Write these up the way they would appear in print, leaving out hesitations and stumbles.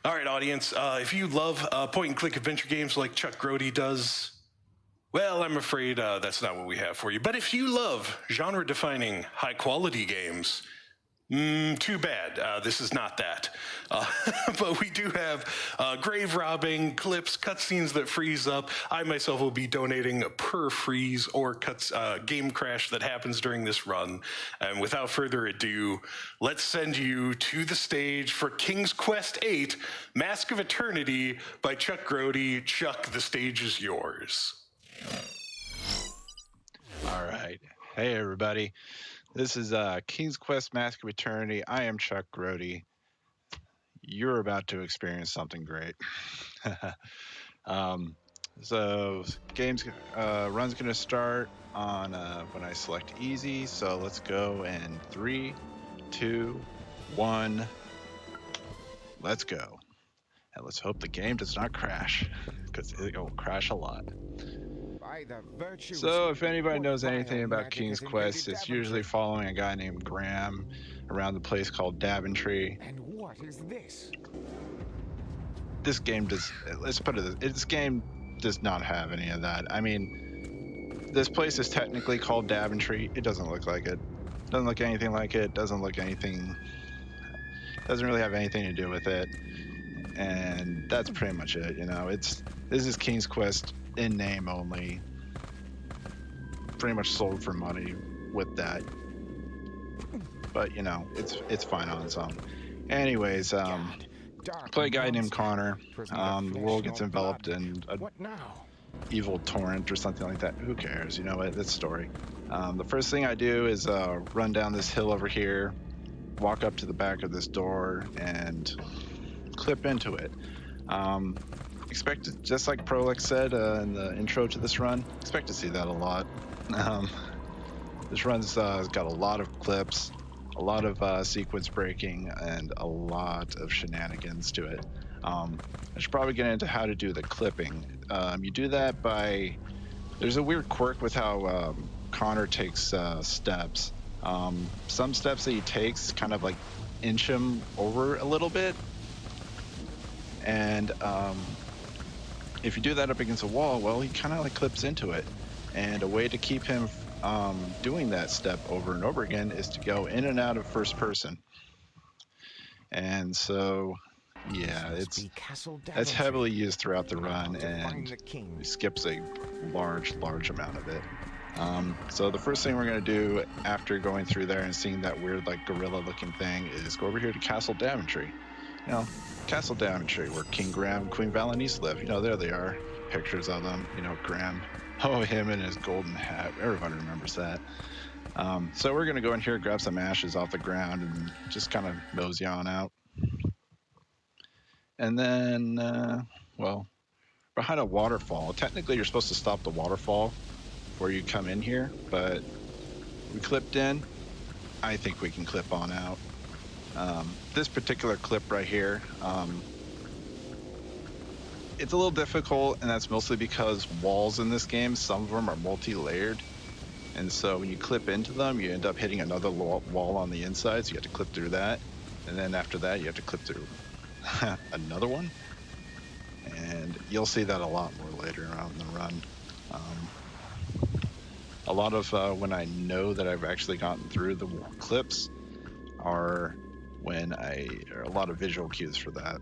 All right, audience. If you love point-and-click adventure games like Chuck Grody does, well, I'm afraid that's not what we have for you. But if you love genre-defining, high-quality games, too bad. This is not that. But we do have grave robbing, clips, cutscenes that freeze up. I myself will be donating per freeze or game crash that happens during this run. And without further ado, let's send you to the stage for King's Quest VIII, Mask of Eternity by Chuck Grody. Chuck, the stage is yours. All right. Hey, everybody. This is King's Quest Mask of Eternity. I am Chuck Grody. You're about to experience something great. So run's going to start on when I select easy. So let's go in 3, 2, 1. Let's go. And let's hope the game does not crash, because it will crash a lot. So if anybody knows anything about King's Quest, it's usually following a guy named Graham around the place called Daventry. And what is this? This game does, let's put it this game does not have any of that. I mean, this place is technically called Daventry. It doesn't look like it. Doesn't look anything like it. Doesn't look anything, doesn't really have anything to do with it. And that's pretty much it, you know. This is King's Quest in name only, pretty much sold for money with that, but you know, it's fine on its own. Anyways, play a guy named Connor. The world gets enveloped in a evil torrent or something like that. Who cares? You know what? That's story. The first thing I do is run down this hill over here, walk up to the back of this door, and clip into it. Expect to, just like Prolix said in the intro to this run, expect to see that a lot. This run's got a lot of clips, a lot of sequence breaking, and a lot of shenanigans to it. I should probably get into how to do the clipping. You do that by, there's a weird quirk with how Connor takes steps. Some steps that he takes kind of like inch him over a little bit. And if you do that up against a wall, well, he kind of like clips into it. And a way to keep him doing that step over and over again is to go in and out of first person. And so, yeah, it's heavily used throughout the run, and he skips a large amount of it. So the first thing we're going to do after going through there and seeing that weird like gorilla looking thing is go over here to Castle Daventry. You know, Castle Daventry, where King Graham and Queen Valenice live. You know, there they are. Pictures of them. You know, Graham. Oh, him in his golden hat. Everybody remembers that. So we're going to go in here, grab some ashes off the ground, and just kind of mosey on out. And then, well, behind a waterfall. Technically, you're supposed to stop the waterfall before you come in here, but we clipped in. I think we can clip on out. This particular clip right here, it's a little difficult, and that's mostly because walls in this game, some of them are multi-layered, and so when you clip into them, you end up hitting another wall on the inside, so you have to clip through that, and then after that, you have to clip through another one, and you'll see that a lot more later on in the run. A lot of when I know that I've actually gotten through the clips are when are a lot of visual cues for that.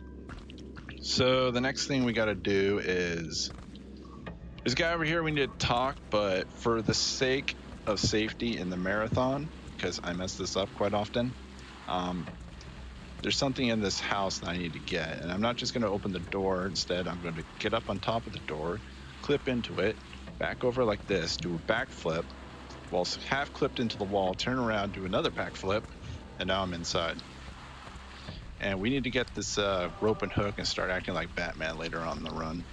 So the next thing we got to do is this guy over here we need to talk, but for the sake of safety in the marathon, because I mess this up quite often, there's something in this house that I need to get, and I'm not just going to open the door. Instead, I'm going to get up on top of the door, clip into it, back over like this, do a backflip, while half clipped into the wall, turn around, do another backflip, and now I'm inside. And we need to get this rope and hook and start acting like Batman later on in the run.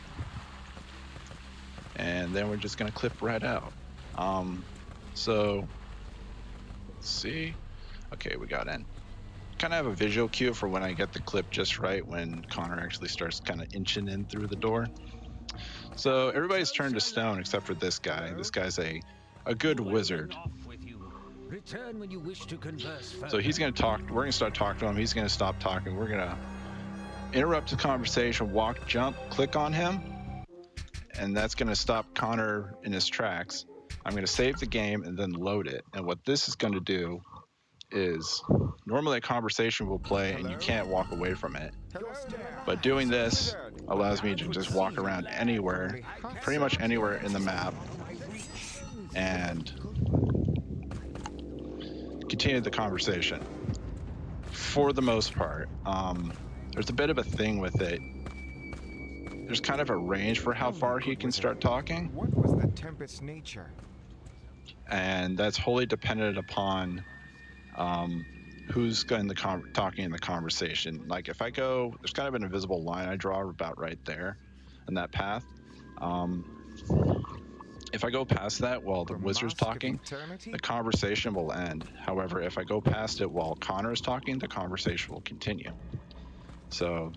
And then we're just gonna clip right out. So, let's see. Okay, we got in. Kind of have a visual cue for when I get the clip just right, when Connor actually starts kind of inching in through the door. So everybody's turned to stone except for this guy. This guy's a good wizard. Return when you wish to converse further. So he's going to talk. We're going to start talking to him. He's going to stop talking. We're going to interrupt the conversation, walk, jump, click on him, and that's going to stop Connor in his tracks. I'm going to save the game and then load it. And what this is going to do is normally a conversation will play and you can't walk away from it. But doing this allows me to just walk around anywhere, pretty much anywhere in the map, and continue the conversation. For the most part, there's a bit of a thing with it. There's kind of a range for how far he can start talking. What was the tempest's nature? And that's wholly dependent upon who's going to talking in the conversation. Like if I go, there's kind of an invisible line I draw about right there in that path. If I go past that while the wizard's talking, the conversation will end. However, if I go past it while Connor is talking, the conversation will continue. So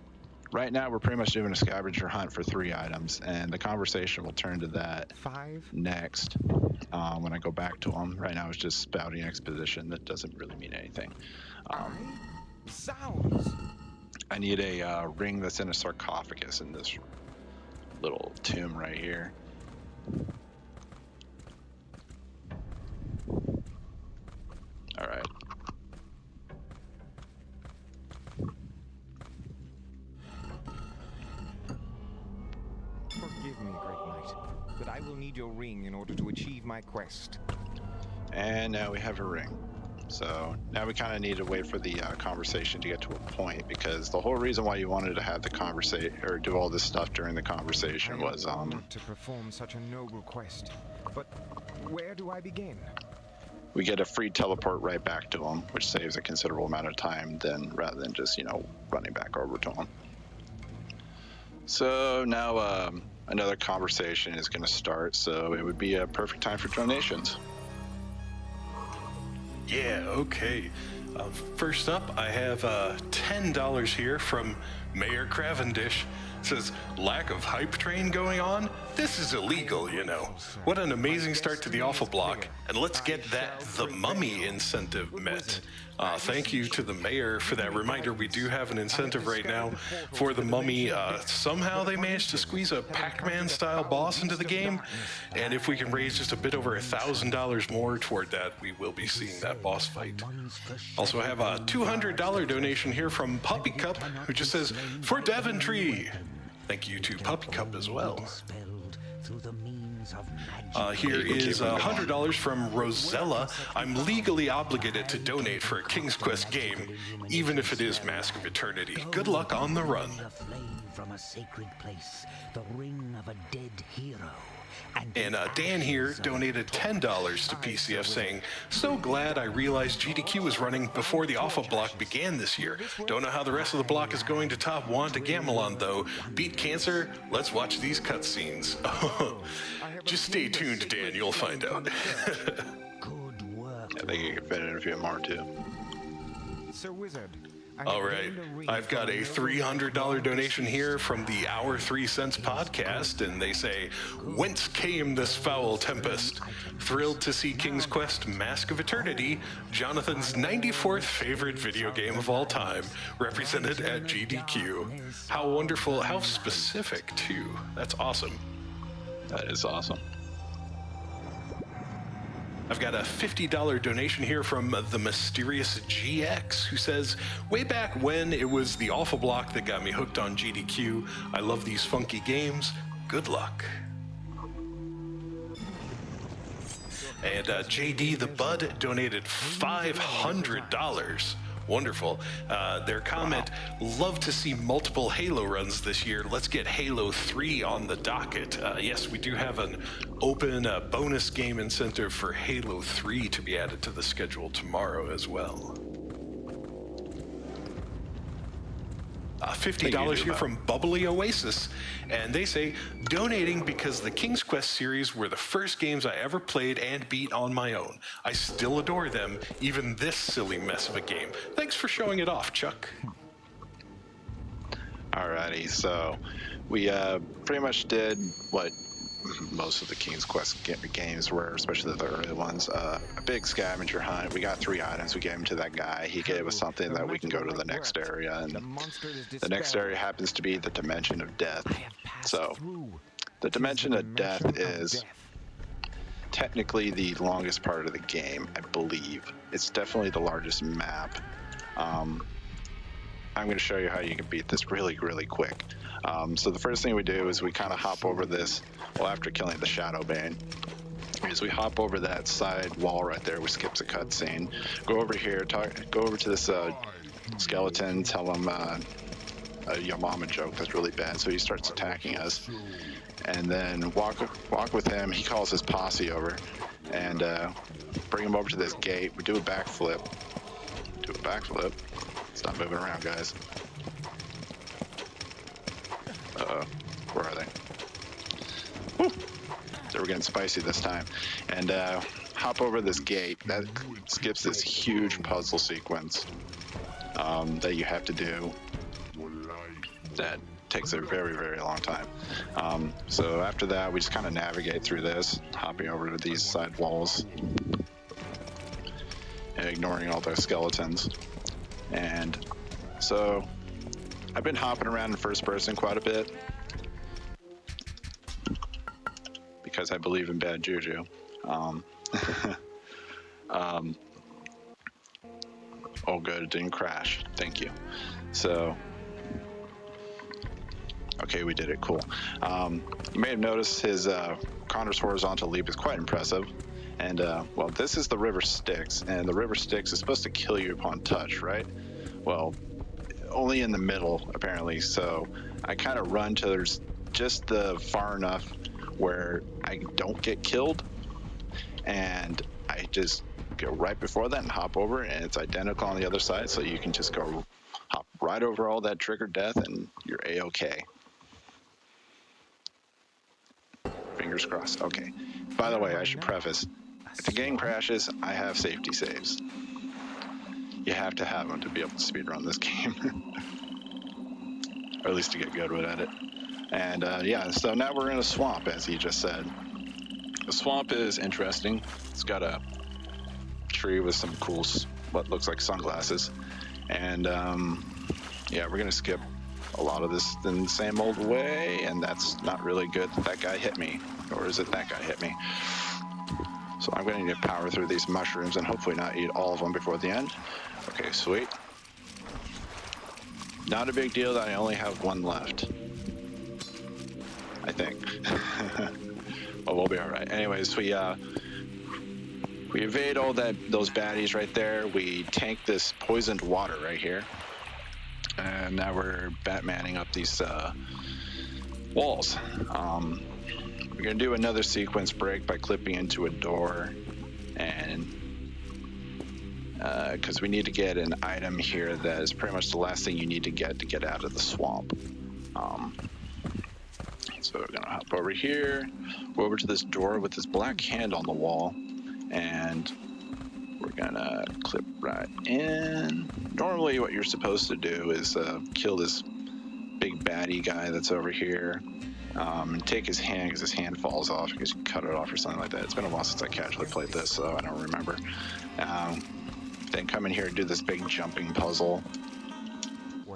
right now we're pretty much doing a scavenger hunt for 3 items, and the conversation will turn to that next when I go back to them. Right now it's just spouting exposition that doesn't really mean anything. Sounds. I need a ring that's in a sarcophagus in this little tomb right here. All right. Forgive me, great knight, but I will need your ring in order to achieve my quest. And now we have a ring. So now we kind of need to wait for the conversation to get to a point, because the whole reason why you wanted to have the conversation or do all this stuff during the conversation was I am honored to perform such a noble quest, but where do I begin? we get a free teleport right back to him, which saves a considerable amount of time rather than just, running back over to him. So now another conversation is going to start, so it would be a perfect time for donations. Yeah, okay. First up, I have $10 here from Mayor Cavendish. It says, lack of hype train going on? This is illegal, What an amazing start to the awful block. And let's get that The Mummy incentive met. Thank you to the mayor for that reminder. We do have an incentive right now for The Mummy. Somehow they managed to squeeze a Pac-Man style boss into the game. And if we can raise just a bit over $1,000 more toward that, we will be seeing that boss fight. Also have a $200 donation here from Puppy Cup, who just says, for Daventry. Thank you to Puppy Cup as well. Here is $100 from Rosella. I'm legally obligated to donate for a King's Quest game, even if it is Mask of Eternity. Good luck on the run. From a sacred place, the ring of a dead hero. And Dan here donated $10 to PCF, saying, so glad I realized GDQ was running before the awful block began this year. Don't know how the rest of the block is going to top Wanda Gamelon, though. Beat cancer? Let's watch these cutscenes. Just stay tuned, Dan. You'll find out. Good work. I think you can fit in a few more, too. Sir Wizard. All right, I've got a $300 donation here from the Our 3 Cents podcast, and they say, whence came this foul tempest? Thrilled to see King's Quest Mask of Eternity, Jonathan's 94th favorite video game of all time, represented at GDQ. How wonderful, how specific, too. That's awesome. That is awesome. I've got a $50 donation here from the mysterious GX, who says, way back when it was the awful block that got me hooked on GDQ. I love these funky games. Good luck. And JD the Bud donated $500. Wonderful. Their comment, love to see multiple Halo runs this year. Let's get Halo 3 on the docket. Yes, we do have an open bonus game incentive for Halo 3 to be added to the schedule tomorrow as well. $50 here from Bubbly Oasis, and they say, donating because the King's Quest series were the first games I ever played and beat on my own. I still adore them, even this silly mess of a game. Thanks for showing it off, Chuck. Alrighty, so we pretty much did what most of the King's Quest games were, especially the early ones. A big scavenger hunt. We got 3 items. We gave them to that guy. He gave us something that we can go to the next area, and the next area happens to be the Dimension of Death. So the Dimension of Death is technically the longest part of the game, I believe. It's definitely the largest map. I'm going to show you how you can beat this really, really quick. So the first thing we do is we kind of hop over this, well, after killing the Shadowbane, is we hop over that side wall right there, which skips a cutscene. Go over here, go over to this skeleton, tell him a Yo Mama joke that's really bad, so he starts attacking us. And then walk with him. He calls his posse over, and bring him over to this gate. We do a backflip. Stop moving around, guys. Uh-oh. Where are they? Woo! So we're getting spicy this time. And hop over this gate. That skips this huge puzzle sequence that you have to do. That takes a very, very long time. So after that, we just kind of navigate through this, hopping over to these side walls, and ignoring all the skeletons. And so I've been hopping around in first person quite a bit because I believe in bad juju. Oh good, it didn't crash. Thank you. So, okay, we did it. Cool. You may have noticed his Connor's horizontal leap is quite impressive. And, well, this is the River Styx, and the River Styx is supposed to kill you upon touch, right? Well, only in the middle, apparently. So I kind of run till there's just the far enough where I don't get killed, and I just go right before that and hop over, and it's identical on the other side, so you can just go hop right over all that triggered death, and you're A-okay. Fingers crossed. Okay. By the way, I should preface, if the game crashes, I have safety saves. You have to have them to be able to speedrun this game. Or at least to get good at it. And yeah, so now we're in a swamp, as he just said. The swamp is interesting. It's got a tree with some cool, what looks like sunglasses. And yeah, we're going to skip a lot of this in the same old way, and that's not really good. That guy hit me, or is it that guy hit me? So I'm going to need to power through these mushrooms and hopefully not eat all of them before the end. Okay, sweet. Not a big deal that I only have one left, I think. Well, we'll be all right. Anyways, we evade all those baddies right there. We tank this poisoned water right here. And now we're Batmaning up these walls. We're going to do another sequence break by clipping into a door, and because we need to get an item here that is pretty much the last thing you need to get out of the swamp. So we're going to hop over here, go over to this door with this black hand on the wall, and we're going to clip right in. Normally what you're supposed to do is kill this big baddie guy that's over here, and take his hand because his hand falls off because you cut it off or something like that. It's been a while since I casually played this, so I don't remember. Then come in here and do this big jumping puzzle.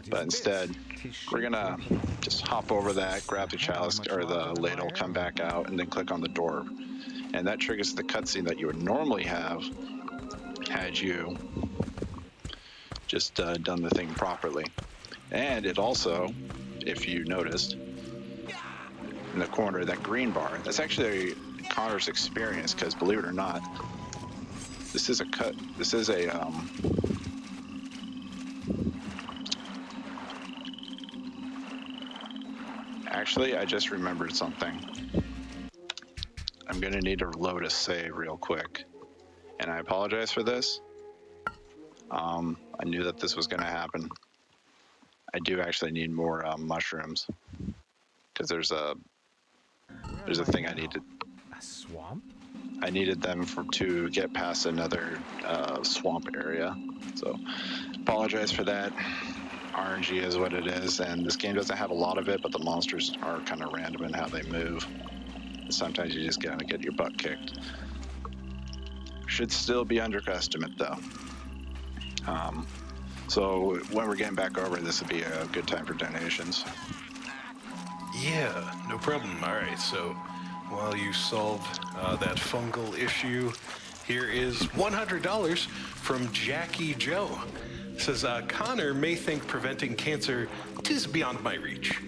But instead, we're gonna just hop over that, grab the chalice or the ladle, come back out, and then click on the door. And that triggers the cutscene that you would normally have had you just done the thing properly. And it also, if you noticed, in the corner, that green bar, that's actually Connor's experience, because believe it or not, this is a actually, I just remembered something. I'm gonna need to load a save real quick, and I apologize for this. I knew that this was gonna happen. I do actually need more mushrooms, because there's a thing I needed. A swamp? I needed them to get past another swamp area. So apologize for that. RNG is what it is, and this game doesn't have a lot of it, but the monsters are kind of random in how they move. Sometimes you just gotta get your butt kicked. Should still be underestimate though. So when we're getting back over, this would be a good time for donations. Yeah, no problem. All right, so while you solve that fungal issue, here is $100 from Jackie Joe. Says, Connor may think preventing cancer is beyond my reach,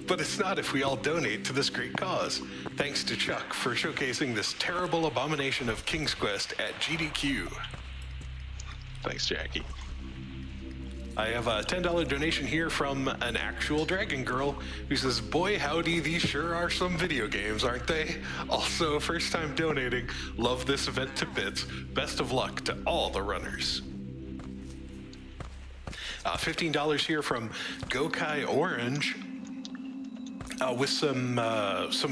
but it's not if we all donate to this great cause. Thanks to Chuck for showcasing this terrible abomination of King's Quest at GDQ. Thanks, Jackie. I have a $10 donation here from an actual Dragon Girl who says, boy howdy, these sure are some video games, aren't they? Also, first time donating. Love this event to bits. Best of luck to all the runners. $15 here from Gokai Orange. With some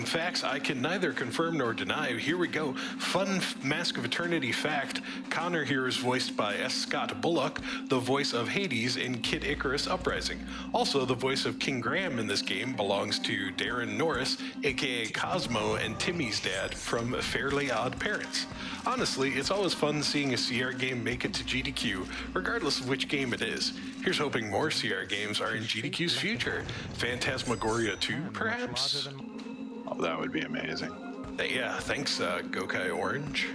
facts I can neither confirm nor deny. Here we go. Fun Mask of Eternity fact. Connor here is voiced by S. Scott Bullock, the voice of Hades in Kid Icarus Uprising. Also, the voice of King Graham in this game belongs to Darren Norris, aka Cosmo and Timmy's dad from Fairly Odd Parents. Honestly, it's always fun seeing a Sierra game make it to GDQ, regardless of which game it is. Here's hoping more Sierra games are in GDQ's future. Phantasmagoria 2, perhaps? Oh, that would be amazing. Yeah, thanks, Gokai Orange.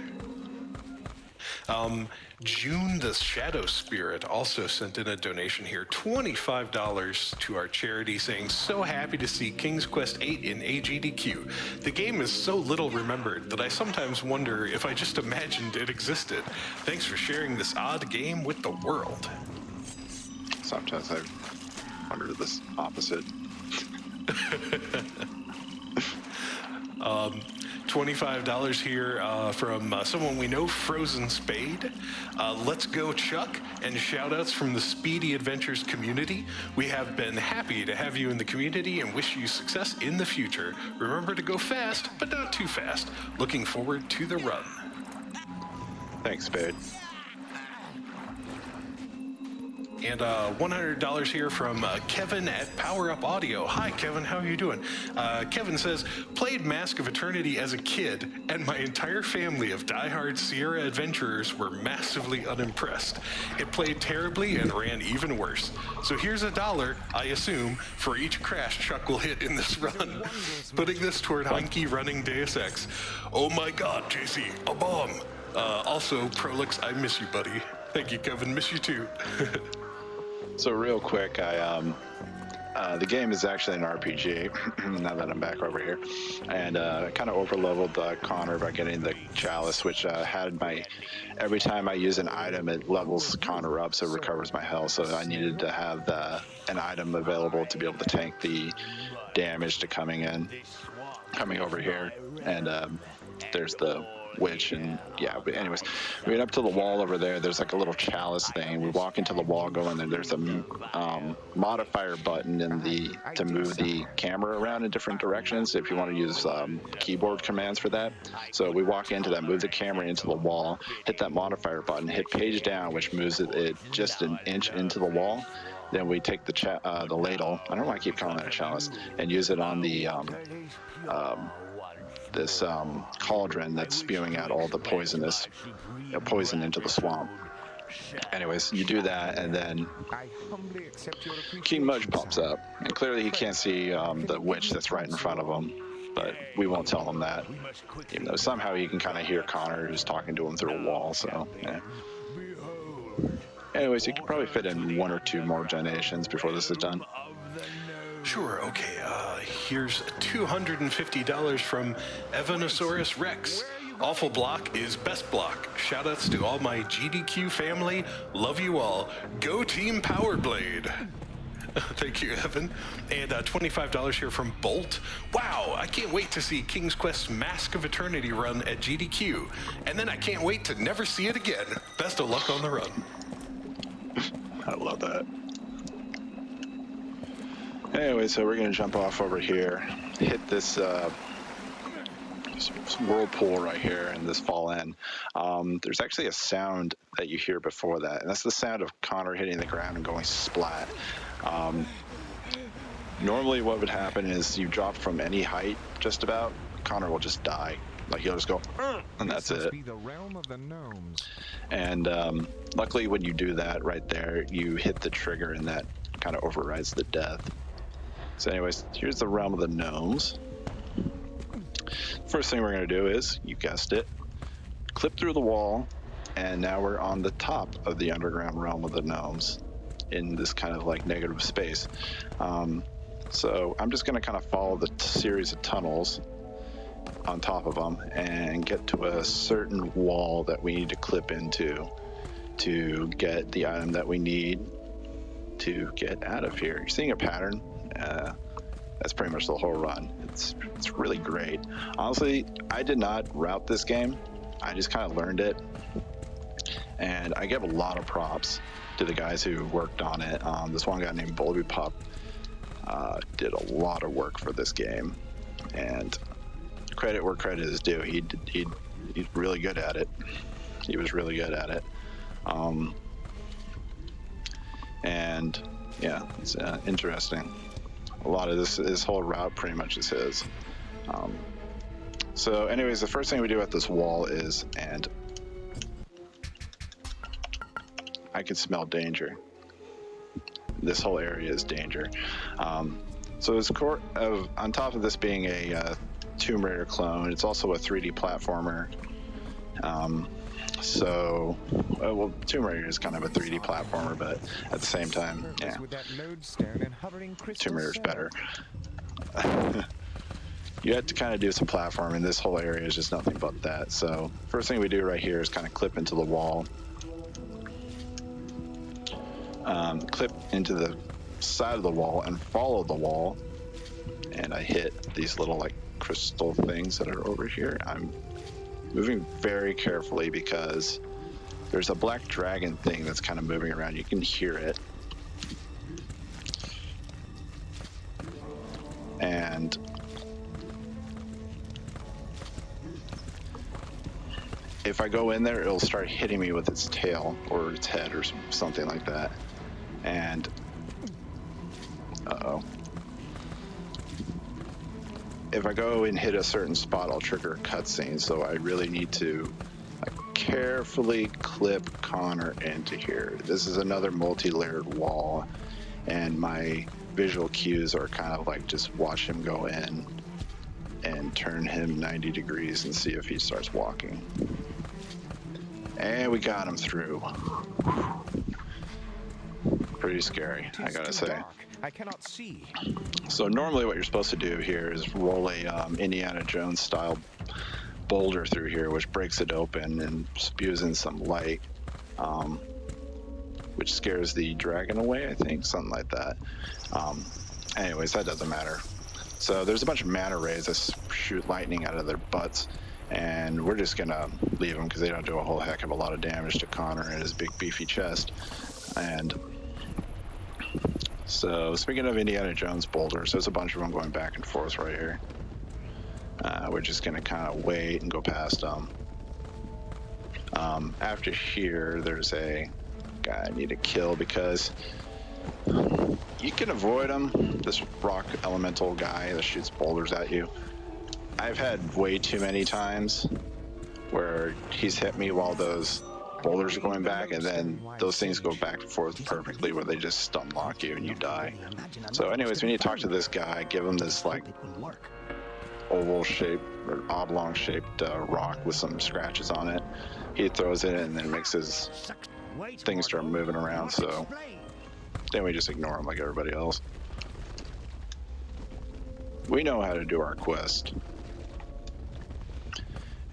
June the Shadow Spirit also sent in a donation here, $25 to our charity, saying, so happy to see King's Quest VIII in AGDQ. The game is so little remembered that I sometimes wonder if I just imagined it existed. Thanks for sharing this odd game with the world. Sometimes I wonder this opposite. $25 here from someone we know, Frozen Spade. Let's go, Chuck, and shout-outs from the Speedy Adventures community. We have been happy to have you in the community and wish you success in the future. Remember to go fast, but not too fast. Looking forward to the run. Thanks, Spade. And $100 here from Kevin at Power Up Audio. Hi, Kevin. How are you doing? Kevin says, played Mask of Eternity as a kid, and my entire family of diehard Sierra adventurers were massively unimpressed. It played terribly and ran even worse. So here's $1, I assume, for each crash Chuck will hit in this run. Putting this toward hunky running Deus Ex. Oh my God, JC, a bomb. Also, Prolix, I miss you, buddy. Thank you, Kevin. Miss you too. So real quick, the game is actually an RPG, now that I'm back over here. And I kind of over-leveled Connor by getting the chalice, which had every time I use an item, it levels Connor up, so it recovers my health. So I needed to have an item available to be able to tank the damage to coming over here. And there's the witch, and yeah, but anyways, we get up to the wall over there. There's like a little chalice thing. We walk into the wall, go in there. There's a modifier button to move the camera around in different directions if you want to use keyboard commands for that. So we walk into that, move the camera into the wall, hit that modifier button, hit page down, which moves it just an inch into the wall. Then we take the ladle, I don't know why I keep calling that a chalice, and use it on the this cauldron that's spewing out all the poison into the swamp. Anyways, you do that, and then King Mudge pops up, and clearly he can't see the witch that's right in front of him, but we won't tell him that, even though somehow he can kind of hear Connor who's talking to him through a wall. So yeah. Anyways, you can probably fit in one or two more donations before this is done. Sure, okay. Here's $250 from Evanosaurus Rex. Awful block is best block. Shoutouts to all my GDQ family. Love you all. Go Team Powerblade. Thank you, Evan. And $25 here from Bolt. Wow, I can't wait to see King's Quest Mask of Eternity run at GDQ. And then I can't wait to never see it again. Best of luck on the run. I love that. Anyway, so we're going to jump off over here, hit this whirlpool right here and this fall in. There's actually a sound that you hear before that, and that's the sound of Connor hitting the ground and going splat. Normally what would happen is you drop from any height, just about. Connor will just die. Like he'll just go, and that's This must it. be the realm of the gnomes. And luckily, when you do that right there, you hit the trigger, and that kind of overrides the death. So, anyways, here's the realm of the gnomes. First thing we're going to do is, you guessed it, clip through the wall, and now we're on the top of the underground realm of the gnomes in this kind of like negative space. So I'm just going to kind of follow the series of tunnels on top of them and get to a certain wall that we need to clip into to get the item that we need to get out of here. You're seeing a pattern. That's pretty much the whole run. It's really great. Honestly, I did not route this game. I just kind of learned it, and I give a lot of props to the guys who worked on it. This one guy named Bulby Pup did a lot of work for this game, and credit where credit is due. He's really good at it. He was really good at it. And yeah, it's interesting. A lot of this whole route pretty much is his. So anyways, the first thing we do at this wall is, and I can smell danger. This whole area is danger. So it's on top of this being a Tomb Raider clone, it's also a 3D platformer. Well, Tomb Raider is kind of a 3D platformer, but at the same time, yeah, Tomb Raider's better. You have to kind of do some platforming. This whole area is just nothing but that. So first thing we do right here is kind of clip into the wall. Clip into the side of the wall and follow the wall. And I hit these little like crystal things that are over here. I'm moving very carefully because there's a black dragon thing that's kind of moving around. You can hear it. And if I go in there, it'll start hitting me with its tail or its head or something like that. And uh-oh. If I go and hit a certain spot, I'll trigger a cutscene, so I really need to carefully clip Connor into here. This is another multi-layered wall, and my visual cues are kind of like just watch him go in and turn him 90 degrees and see if he starts walking. And we got him through. Pretty scary, I gotta say. I cannot see. So normally what you're supposed to do here is roll a Indiana Jones style boulder through here, which breaks it open and spews in some light, which scares the dragon away, I think, something like that. Anyways, that doesn't matter. So there's a bunch of manta rays that shoot lightning out of their butts, and we're just gonna leave them because they don't do a whole heck of a lot of damage to Connor and his big beefy chest. And so, speaking of Indiana Jones boulders, there's a bunch of them going back and forth right here. We're just going to kind of wait and go past them. After here, there's a guy I need to kill because you can avoid him, this rock elemental guy that shoots boulders at you. I've had way too many times where he's hit me while those boulders are going back, and then those things go back and forth perfectly where they just stun lock you and you die. So anyways, we need to talk to this guy, give him this like oval shaped or oblong shaped rock with some scratches on it. He throws it and then it makes his things start moving around, so then we just ignore him like everybody else. We know how to do our quest.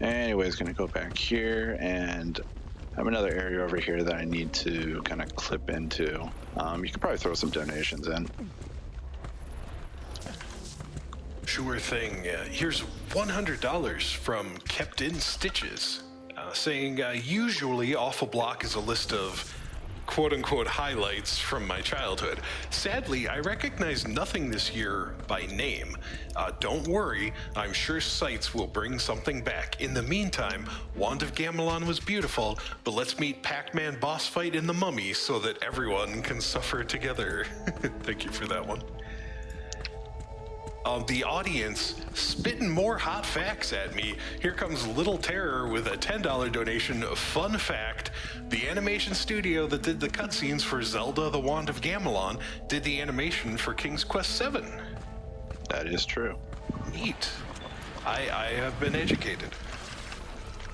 Anyways, gonna go back here, and I have another area over here that I need to kind of clip into. You can probably throw some donations in. Sure thing. Here's $100 from Kept in Stitches, saying, usually Awful Block is a list of quote-unquote highlights from my childhood. Sadly, I recognize nothing this year by name. Don't worry, I'm sure sites will bring something back. In the meantime, Wand of Gamelon was beautiful, but let's meet Pac-Man boss fight in the Mummy so that everyone can suffer together. Thank you for that one. The audience spitting more hot facts at me. Here comes Little Terror with a $10 donation. Fun fact, the animation studio that did the cutscenes for Zelda The Wand of Gamelon did the animation for King's Quest VII. That is true. Neat. I have been educated.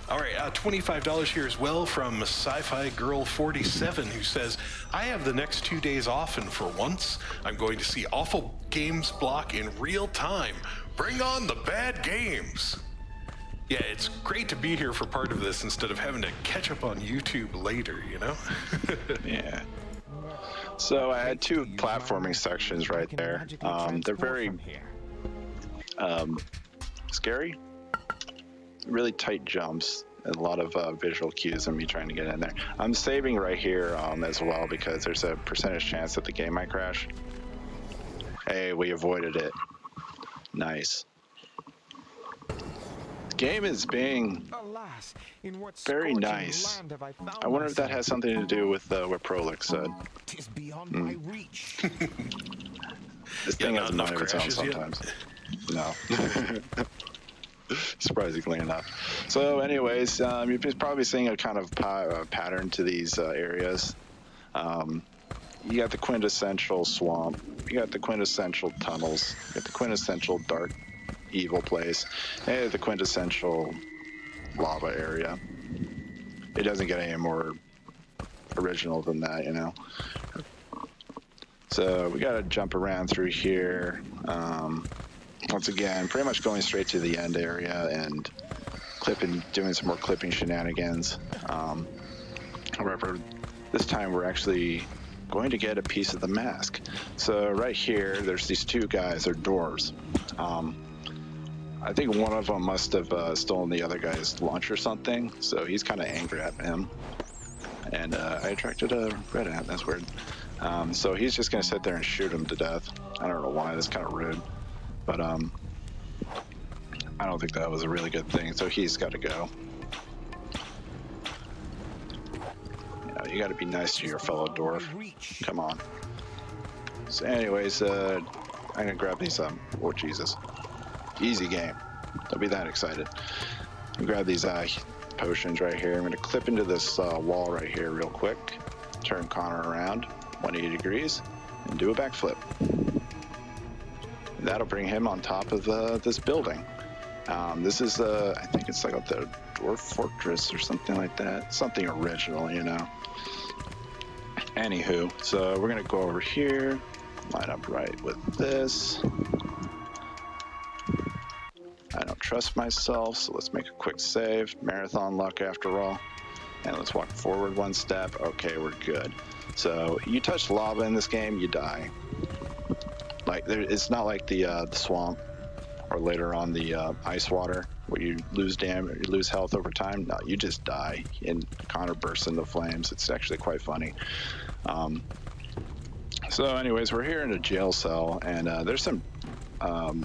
All right, $25 here as well from Sci-Fi Girl 47, who says, I have the next 2 days off, and for once, I'm going to see Awful Games Block in real time. Bring on the bad games. Yeah, it's great to be here for part of this instead of having to catch up on YouTube later, you know? Yeah. So I had two platforming sections right there. They're very scary. Really tight jumps and a lot of visual cues of me trying to get in there. I'm saving right here as well because there's a percentage chance that the game might crash. Hey, we avoided it. Nice. The game is being Alas, in what very scorching nice. land have I found I wonder if that myself? has something to do with what Prolix said. 'Tis beyond my reach. This Yeah, thing not has a enough mind of its own crashes yet? sometimes. No. Surprisingly enough. So anyways, you're probably seeing a kind of pattern to these areas. You got the quintessential swamp. You got the quintessential tunnels. You got the quintessential dark, evil place. And the quintessential lava area. It doesn't get any more original than that, you know. So we got to jump around through here. Once again, pretty much going straight to the end area and doing some more clipping shenanigans. However, this time we're actually going to get a piece of the mask. So right here, there's these two guys, they're dwarves. I think one of them must have stolen the other guy's lunch or something, so he's kind of angry at him. And I attracted a red ant, that's weird. So he's just going to sit there and shoot him to death. I don't know why, that's kind of rude. But I don't think that was a really good thing, so he's got to go. You got to be nice to your fellow dwarf. Come on. So anyways, I'm going to grab these, oh Jesus. Easy game. Don't be that excited. Grab these potions right here. I'm going to clip into this wall right here real quick. Turn Connor around 180 degrees and do a backflip. That'll bring him on top of this building. This is, I think it's like the Dwarf Fortress or something like that. Something original, you know. Anywho, so we're going to go over here, line up right with this. I don't trust myself, so let's make a quick save. Marathon luck after all. And let's walk forward one step. Okay, we're good. So you touch lava in this game, you die. Like it's not like the swamp or later on the ice water where you lose you lose health over time. No, you just die and Connor bursts into flames. It's actually quite funny. So anyways, we're here in a jail cell and there's some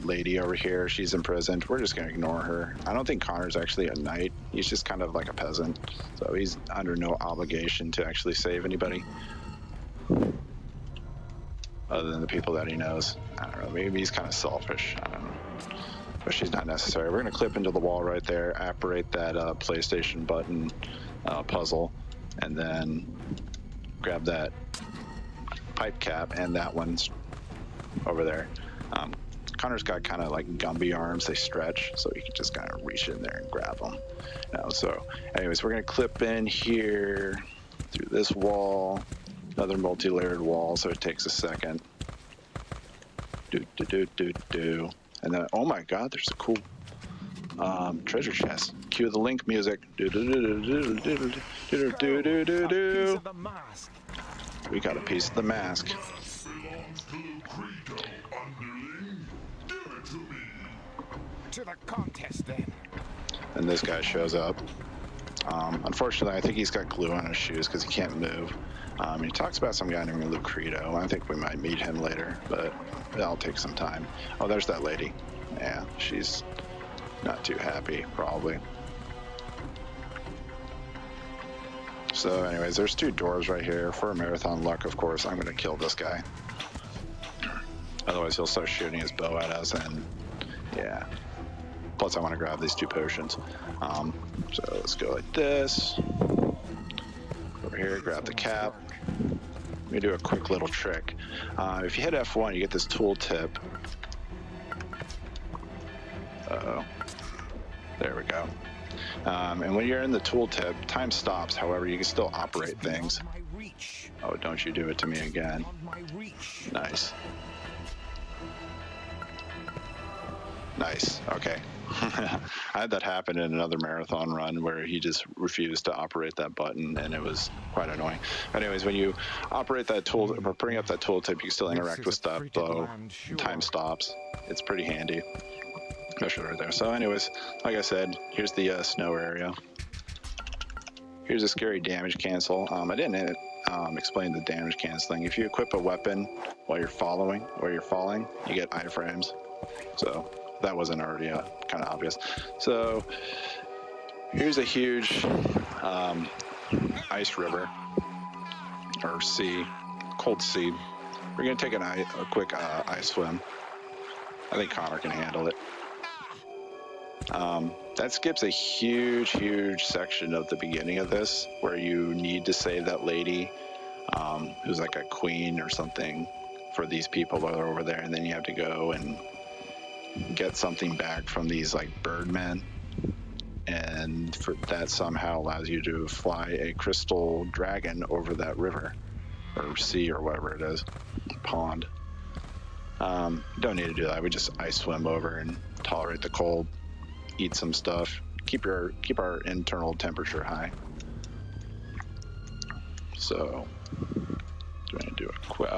lady over here. She's imprisoned. We're just gonna ignore her. I don't think Connor's actually a knight. He's just kind of like a peasant. So he's under no obligation to actually save anybody. Other than the people that he knows. I don't know, maybe he's kind of selfish. I don't know. But she's not necessary. We're going to clip into the wall right there, apparate that PlayStation button puzzle, and then grab that pipe cap and that one's over there. Connor's got kind of like Gumby arms. They stretch, so you can just kind of reach in there and grab them. So anyways, we're going to clip in here through this wall. Another multi-layered wall, so it takes a second. And then, oh my God, there's a cool treasure chest. Cue the Link music. We got a piece of the mask. To the contest, then. And this guy shows up. Unfortunately, I think he's got glue on his shoes because he can't move. He talks about some guy named Lucredo. I think we might meet him later, but that'll take some time. Oh, there's that lady. Yeah, she's not too happy, probably. So anyways, there's two doors right here. For marathon luck, of course, I'm going to kill this guy. Otherwise, he'll start shooting his bow at us, and yeah. Plus, I want to grab these 2 potions. So let's go like this. Over here, grab the cap. Let me do a quick little trick. If you hit F1, you get this tooltip. Uh-oh. There we go. And when you're in the tooltip, time stops. However, you can still operate things. Oh, don't you do it to me again. Nice. Nice. Okay. I had that happen in another marathon run where he just refused to operate that button, and it was quite annoying. Anyways, when you operate that tool or bring up that tooltip, you can still interact with stuff, though time stops. It's pretty handy. Especially right there. So anyways, like I said, here's the snow area. Here's a scary damage cancel. I didn't explain the damage canceling. If you equip a weapon while you're falling, you get iframes. So that wasn't already kind of obvious. So here's a huge ice river, or sea, cold sea. We're gonna take a quick ice swim. I think Connor can handle it. That skips a huge section of the beginning of this, where you need to save that lady, who's like a queen or something, for these people that are over there, and then you have to go and get something back from these like birdmen, and that somehow allows you to fly a crystal dragon over that river or sea or whatever it is, pond. Don't need to do that. We just ice swim over and tolerate the cold, eat some stuff, keep our internal temperature high. So going to do a quick.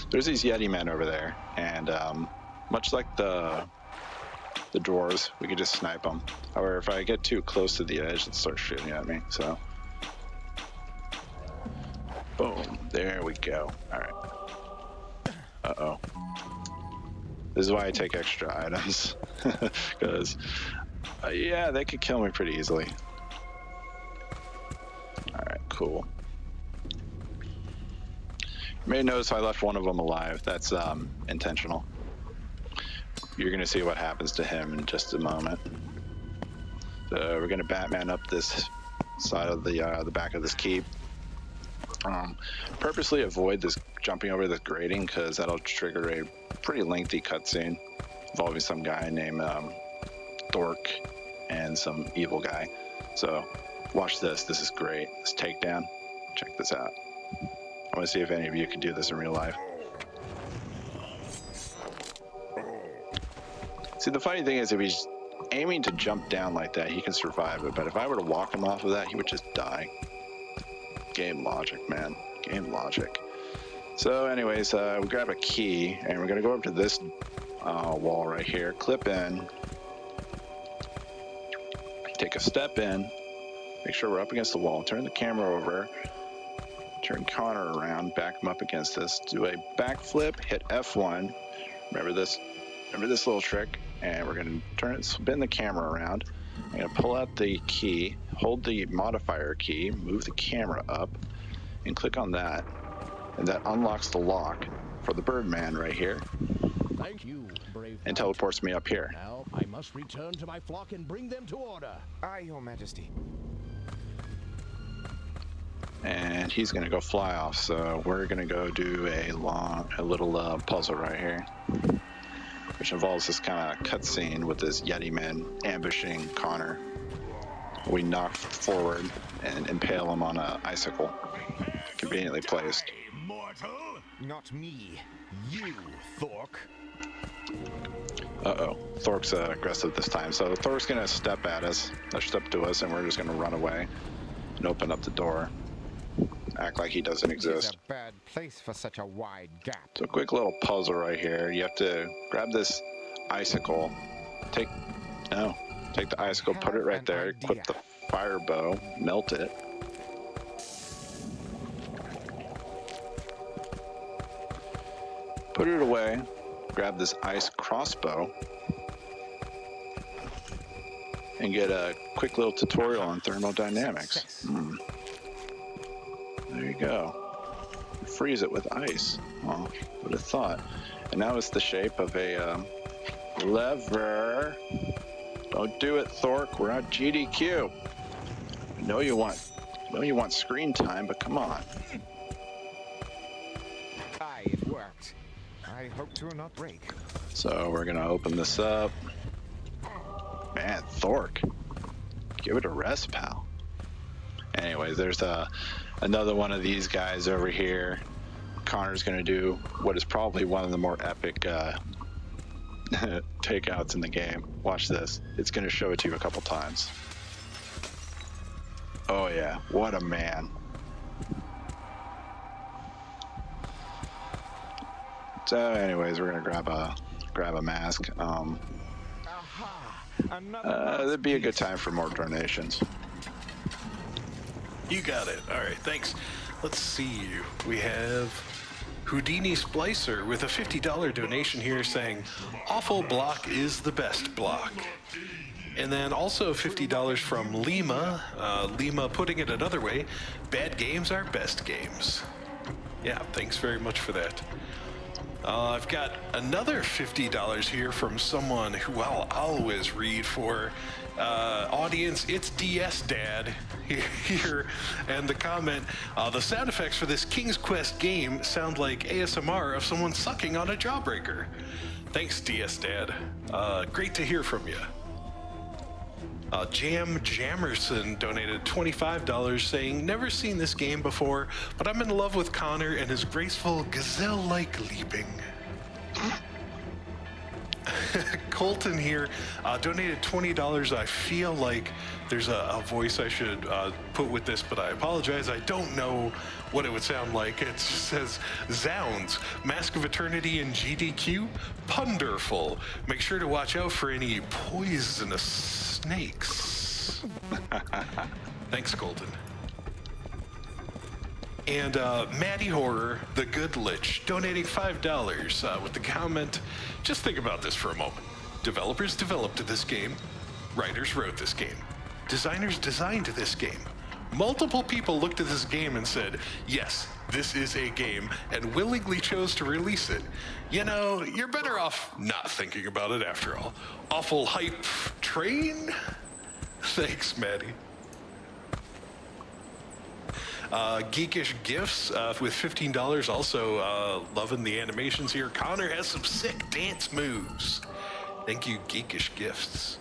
There's these Yeti men over there, and much like the drawers, we could just snipe them. However, if I get too close to the edge, it starts shooting at me. So, boom, there we go. All right. Uh-oh. This is why I take extra items, because yeah, they could kill me pretty easily. All right, cool. You may notice I left one of them alive. That's intentional. You're going to see what happens to him in just a moment. So we're going to Batman up this side of the back of this keep. Purposely avoid this jumping over this grating, because that'll trigger a pretty lengthy cutscene involving some guy named Thork and some evil guy. So watch this. This is great. This takedown. Check this out. I want to see if any of you could do this in real life. See, the funny thing is, if he's aiming to jump down like that, he can survive it. But if I were to walk him off of that, he would just die. Game logic, man. Game logic. So anyways, we grab a key, and we're going to go up to this wall right here, clip in, take a step in, make sure we're up against the wall, turn the camera over, turn Connor around, back him up against this, do a backflip, hit F1, remember this little trick, and we're going to spin the camera around. I'm going to pull out the key, hold the modifier key, move the camera up, and click on that. And that unlocks the lock for the Birdman right here. Thank you, brave and teleports me up here. Now I must return to my flock and bring them to order. Aye, Your Majesty. And he's going to go fly off, so we're going to go do a little puzzle right here, which involves this kind of cutscene with this Yeti man ambushing Connor. We knock forward and impale him on an icicle, conveniently placed. Not me. You, Thork. Uh-oh. Thork's aggressive this time. So Thork's going to step to us, and we're just going to run away and open up the door. Act like he doesn't exist. It's a bad place for such a wide gap. So a quick little puzzle right here. You have to grab this icicle. Take the icicle, put it right there, equip the fire bow, melt it. Put it away, grab this ice crossbow, and get a quick little tutorial on thermodynamics. There you go. freeze it with ice. Oh, would have thought. And now it's the shape of a lever. Don't do it, Thork. We're not GDQ. I know you want screen time, but come on. Aye, it worked. I hope to not break. So we're gonna open this up. Man, Thork, give it a rest, pal. Anyways, there's another one of these guys over here. Connor's gonna do what is probably one of the more epic takeouts in the game. Watch this. It's gonna show it to you a couple times. Oh yeah, what a man. So anyways, we're gonna grab a mask. Aha! Another That'd be a good time for more donations. You got it. All right, thanks. Let's see. We have Houdini Splicer with a $50 donation here saying, awful block is the best block. And then also $50 from Lima. Lima putting it another way, bad games are best games. Yeah, thanks very much for that. I've got another $50 here from someone who I'll always read for. Audience, it's DS Dad here. And the comment, the sound effects for this King's Quest game sound like ASMR of someone sucking on a jawbreaker. Thanks, DS Dad. Great to hear from you. Jam Jammerson donated $25 saying, never seen this game before, but I'm in love with Connor and his graceful gazelle-like leaping. Colton here donated $20. I feel like there's a voice I should put with this, but I apologize. I don't know what it would sound like. It says, Zounds, Mask of Eternity and GDQ, punderful. Make sure to watch out for any poisonous snakes. Thanks, Colton. And Maddie Horror, the Good Lich, donating $5 with the comment, just think about this for a moment. Developers developed this game. Writers wrote this game. Designers designed this game. Multiple people looked at this game and said, yes, this is a game, and willingly chose to release it. You know, you're better off not thinking about it after all. Awful hype train? Thanks, Maddie. Geekish Gifts with $15, also loving the animations here. Connor has some sick dance moves. Thank you, Geekish Gifts.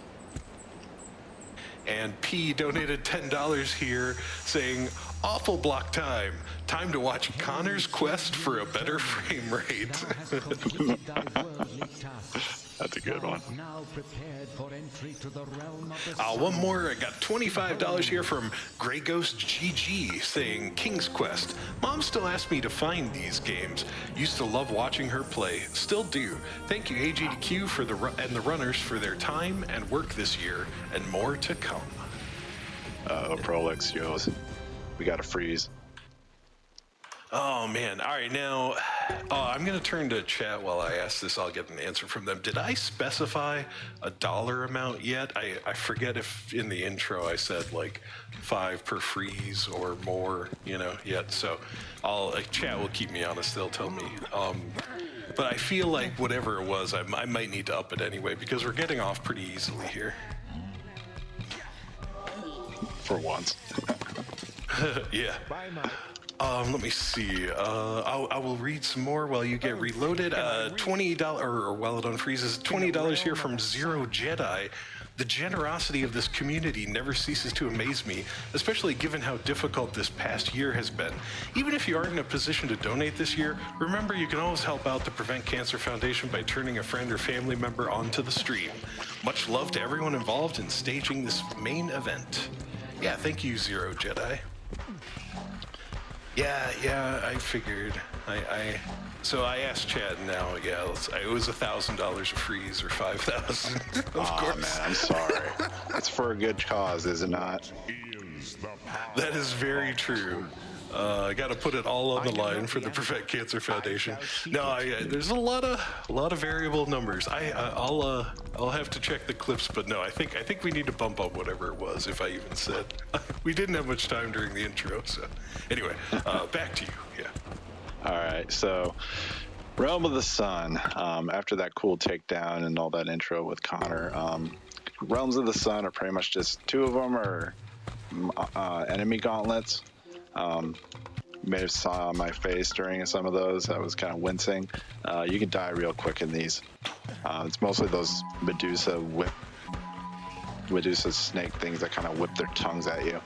And P donated $10 here saying, awful block time. Time to watch Connor's quest for a better frame rate. That's a good one. One more. I got $25 here from Grey Ghost GG saying, King's Quest. Mom still asks me to find these games. Used to love watching her play. Still do. Thank you, AGDQ, for the runners for their time and work this year, and more to come. Prolix, yours. We got to freeze. Oh, man. All right, now, I'm going to turn to chat while I ask this. I'll get an answer from them. Did I specify a dollar amount yet? I forget if in the intro I said, like, 5 per freeze or more, yet. So chat will keep me honest. They'll tell me. But I feel like whatever it was, I might need to up it anyway because we're getting off pretty easily here. For once. Yeah. Bye, Mike. Let me see. I will read some more while you get reloaded. $20, or while it unfreezes, $20 here from Zero Jedi. The generosity of this community never ceases to amaze me, especially given how difficult this past year has been. Even if you aren't in a position to donate this year, remember you can always help out the Prevent Cancer Foundation by turning a friend or family member onto the stream. Much love to everyone involved in staging this main event. Yeah, thank you, Zero Jedi. Yeah, I figured. So I asked Chad now, it was $1,000 a freeze or $5,000. Of course. Man, I'm sorry. It's for a good cause, is it not? That is very true. I got to put it all on the line for the Prevent Cancer Foundation. No, there's a lot of variable numbers. I'll have to check the clips, but no, I think we need to bump up whatever it was. If I even said, we didn't have much time during the intro. So anyway, back to you. Yeah. All right, so Realm of the Sun. After that cool takedown and all that intro with Connor, Realms of the Sun are pretty much just two of them are enemy gauntlets. You may have saw my face during some of those. I was kind of wincing. You can die real quick in these. It's mostly those Medusa snake things that kind of whip their tongues at you.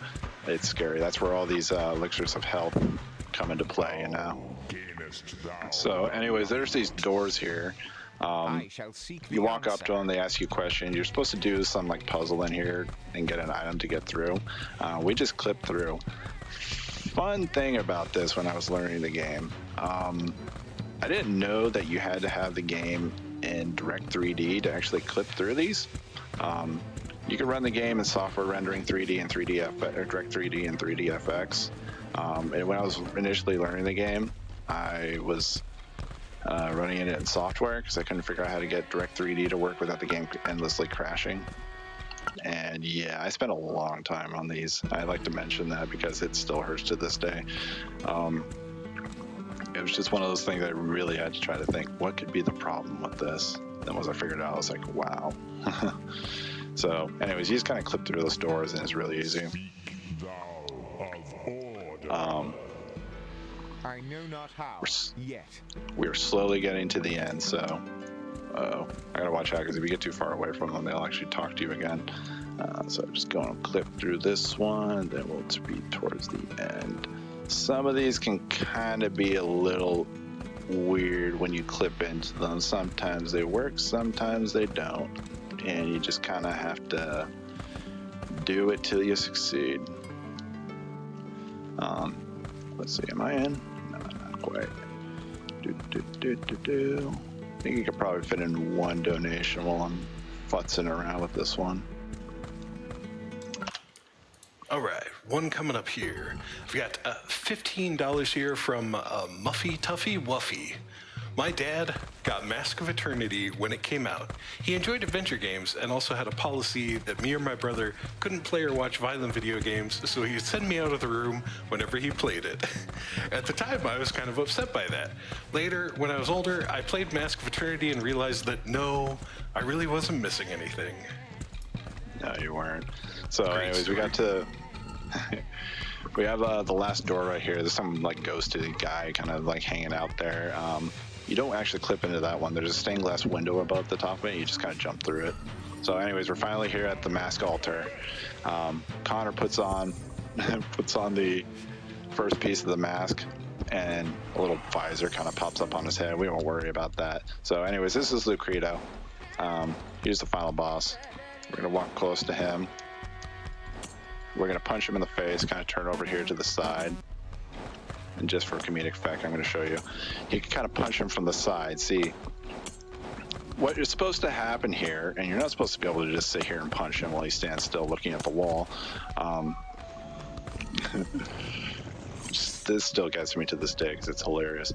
It's scary. That's where all these elixirs of health come into play, you know. So anyways, there's these doors here. I shall seek the You walk up answer. to them, they ask you questions. You're supposed to do some like puzzle in here and get an item to get through. We just clipped through. Fun thing about this when I was learning the game, I didn't know that you had to have the game in Direct 3D to actually clip through these. You can run the game in software rendering 3D and 3D or Direct 3D and 3D FX. And when I was initially learning the game, I was running it in software because I couldn't figure out how to get Direct 3D to work without the game endlessly crashing. And yeah, I spent a long time on these. I like to mention that because it still hurts to this day. It was just one of those things I really had to try to think, what could be the problem with this? Then once I figured it out, I was like, wow. So anyways, you just kind of clip through those doors and it's really easy. I know not how yet. We're slowly getting to the end, so I gotta watch out because if you get too far away from them, they'll actually talk to you again. So just going to clip through this one, then we'll be towards the end. Some of these can kind of be a little weird when you clip into them. Sometimes they work, sometimes they don't, and you just kind of have to do it till you succeed. Let's see, am I in? No, not quite. I think you could probably fit in one donation while I'm futzing around with this one. All right, one coming up here. I've got $15 here from Muffy Tuffy Wuffy. My dad got Mask of Eternity when it came out. He enjoyed adventure games and also had a policy that me or my brother couldn't play or watch violent video games, so he would send me out of the room whenever he played it. At the time, I was kind of upset by that. Later, when I was older, I played Mask of Eternity and realized that no, I really wasn't missing anything. No, you weren't. So Great anyways, story. we got to... we have the last door right here. There's some like ghosted guy kind of like hanging out there. You don't actually clip into that one. There's a stained glass window above the top of it. You just kind of jump through it. So anyways, we're finally here at the mask altar. Connor puts on the first piece of the mask, and a little visor kind of pops up on his head. We won't worry about that. So anyways, this is Lucreto. He's the final boss. We're going to walk close to him. We're going to punch him in the face, kind of turn over here to the side. And just for comedic effect, I'm going to show you. You can kind of punch him from the side. See, what is supposed to happen here, and you're not supposed to be able to just sit here and punch him while he stands still looking at the wall. This still gets me to this day because it's hilarious.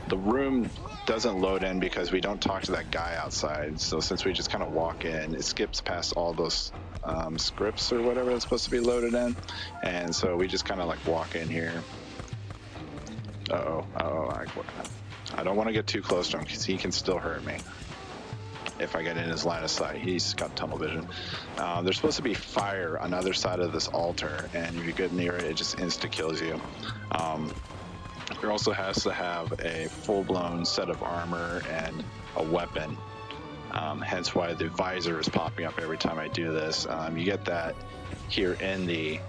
The room doesn't load in because we don't talk to that guy outside. So since we just kind of walk in, it skips past all those scripts or whatever that's supposed to be loaded in. And so we just kind of like walk in here. I don't want to get too close to him because he can still hurt me if I get in his line of sight. He's got tunnel vision. There's supposed to be fire on the other side of this altar, and if you get near it, it just insta-kills you. It also has to have a full-blown set of armor and a weapon, hence why the visor is popping up every time I do this. You get that here in the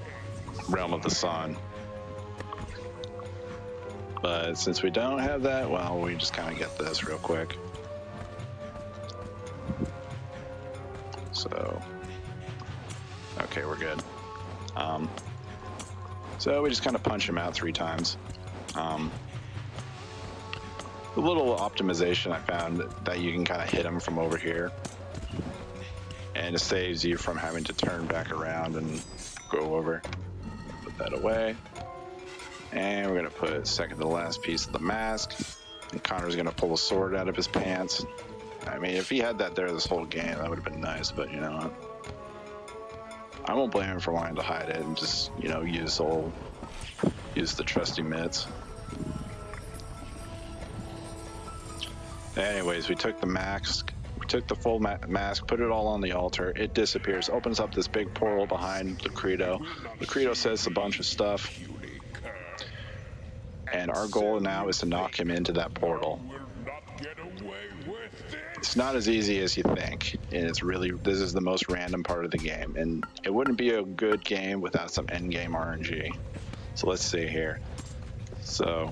Realm of the Sun. But since we don't have that, well, we just kind of get this real quick. So, okay, we're good. So we just kind of punch him out 3 times. The little optimization I found that you can kind of hit him from over here, and it saves you from having to turn back around and go over. Put that away. And we're going to put second to the last piece of the mask. And Connor's going to pull a sword out of his pants. I mean, if he had that there this whole game, that would have been nice, but you know what? I won't blame him for wanting to hide it and just, you know, use the trusty mitts. Anyways, we took the mask, we took the full mask, put it all on the altar. It disappears, opens up this big portal behind the Credo. The Credo says a bunch of stuff, and our goal now is to knock him into that portal. It's not as easy as you think, and this is the most random part of the game, and it wouldn't be a good game without some end game RNG. So let's see here. So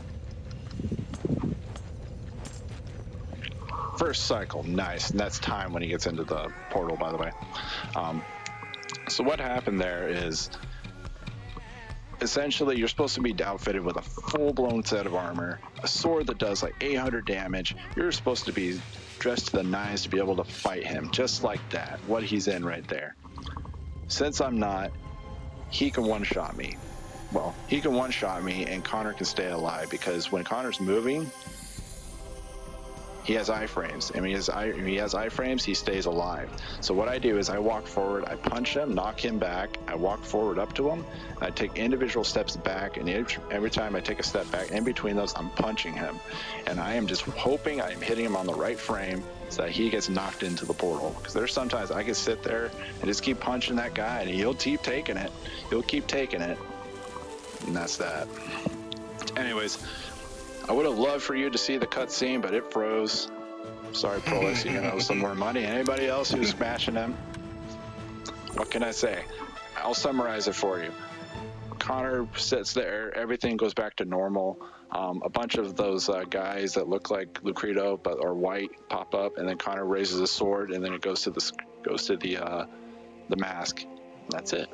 first cycle, nice, and that's time when he gets into the portal, by the way. So what happened there is, essentially, you're supposed to be outfitted with a full-blown set of armor, a sword that does like 800 damage. You're supposed to be dressed to the nines to be able to fight him, just like that, what he's in right there. Since I'm not, he can one-shot me. Well, he can one-shot me, and Connor can stay alive, because when Connor's moving, he has iframes, and when he has iframes, he stays alive. So what I do is I walk forward, I punch him, knock him back, I walk forward up to him, I take individual steps back, and every time I take a step back, in between those, I'm punching him. And I am just hoping I'm hitting him on the right frame so that he gets knocked into the portal. Because there's sometimes I can sit there and just keep punching that guy, and he'll keep taking it. He'll keep taking it. And that's that. Anyways, I would have loved for you to see the cutscene, but it froze. Sorry, Prolix, you're gonna owe some more money. Anybody else who's smashing him? What can I say? I'll summarize it for you. Connor sits there, everything goes back to normal. A bunch of those guys that look like Lucredo but are white pop up, and then Connor raises a sword, and then it goes to the mask. That's it.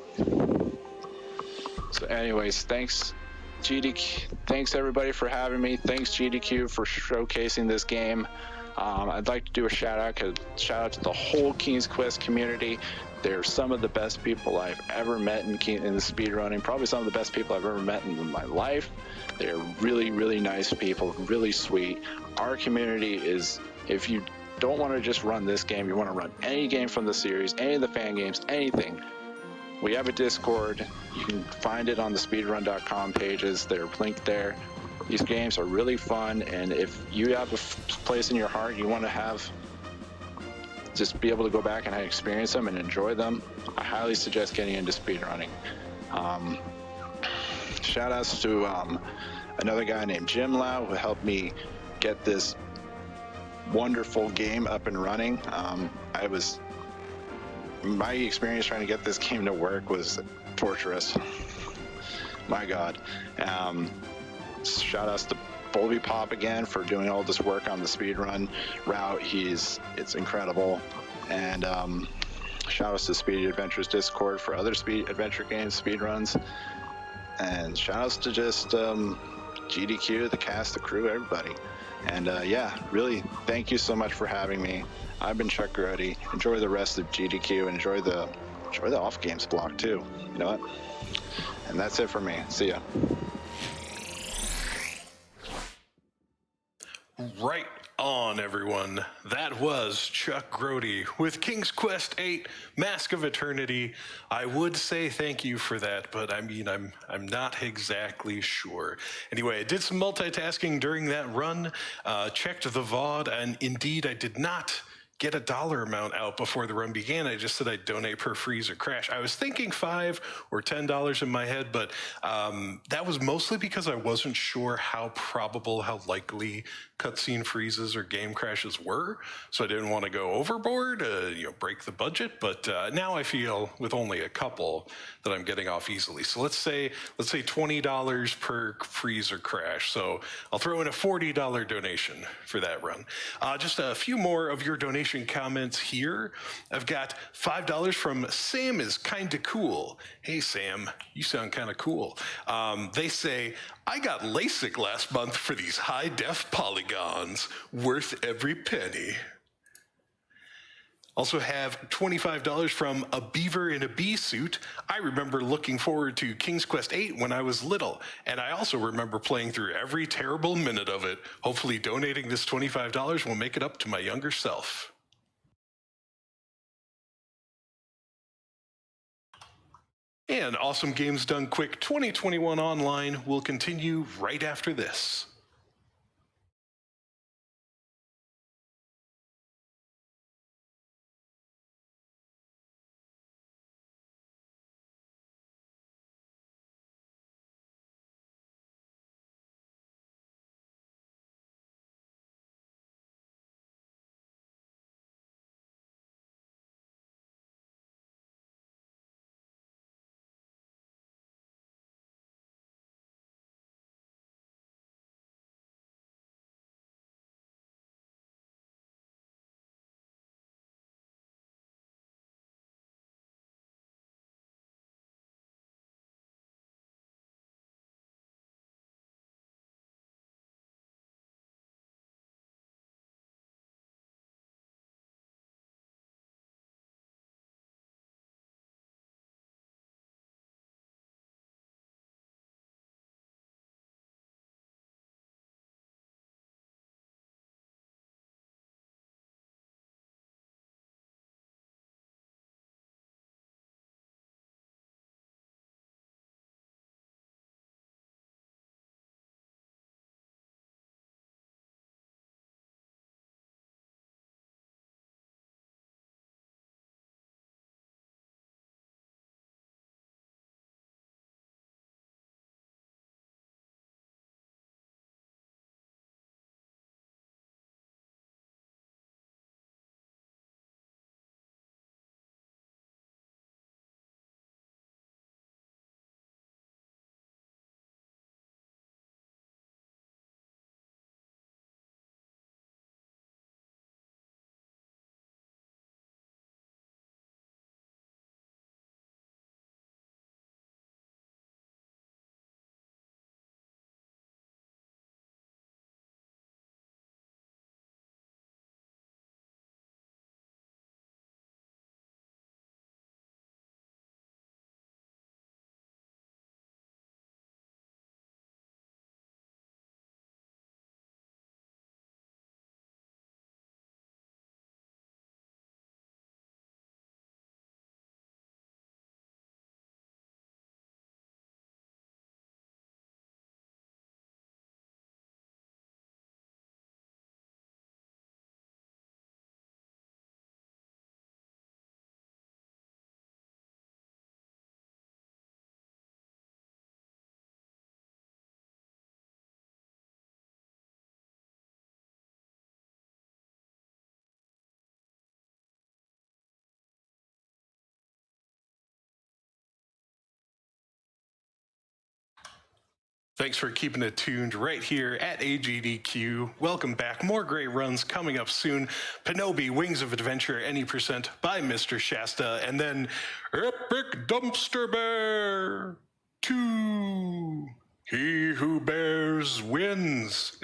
So, anyways, thanks. GDQ, thanks everybody for having me. Thanks GDQ for showcasing this game. I'd like to do a shout out to the whole King's Quest community. They're some of the best people I've ever met in the speedrunning. Probably some of the best people I've ever met in my life. They're really, really nice people, really sweet. Our community is, if you don't want to just run this game, you want to run any game from the series, any of the fan games, anything. We have a Discord. You can find it on the speedrun.com pages. They're linked there. These games are really fun, and if you have a place in your heart you want to just be able to go back and experience them and enjoy them, I highly suggest getting into speedrunning. Shout outs to another guy named Jim Lau, who helped me get this wonderful game up and running. My experience trying to get this game to work was torturous. My God. Shout outs to Bolby Pop again for doing all this work on the speedrun route. It's incredible. And shout outs to Speedy Adventures Discord for other speed adventure games, speedruns. And shout outs to just GDQ, the cast, the crew, everybody. And yeah, really, thank you so much for having me. I've been Chuck Grody. Enjoy the rest of GDQ and enjoy the off games block too. You know what? And that's it for me. See ya. Right on, everyone. That was Chuck Grody with King's Quest VIII, Mask of Eternity. I would say thank you for that, but I mean, I'm not exactly sure. Anyway, I did some multitasking during that run, checked the VOD, and indeed I did not get a dollar amount out before the run began. I just said I'd donate per freeze or crash. I was thinking $5 or $10 in my head, but that was mostly because I wasn't sure how probable, how likely cutscene freezes or game crashes were. So I didn't want to go overboard, break the budget. But now I feel with only a couple that I'm getting off easily. So let's say $20 per freeze or crash. So I'll throw in a $40 donation for that run. Just a few more of your donation comments here. I've got $5 from Sam is Kinda Cool. Hey Sam, you sound kind of cool. They say, I got LASIK last month for these high-def polygons, worth every penny. Also have $25 from A Beaver in a Bee Suit. I remember looking forward to King's Quest VIII when I was little, and I also remember playing through every terrible minute of it. Hopefully donating this $25 will make it up to my younger self. And Awesome Games Done Quick 2021 Online will continue right after this. Thanks for keeping it tuned right here at AGDQ. Welcome back. More great runs coming up soon. Pinobi, Wings of Adventure, Any Percent by Mr. Shasta. And then Epic Dumpster Bear 2. He who bears wins.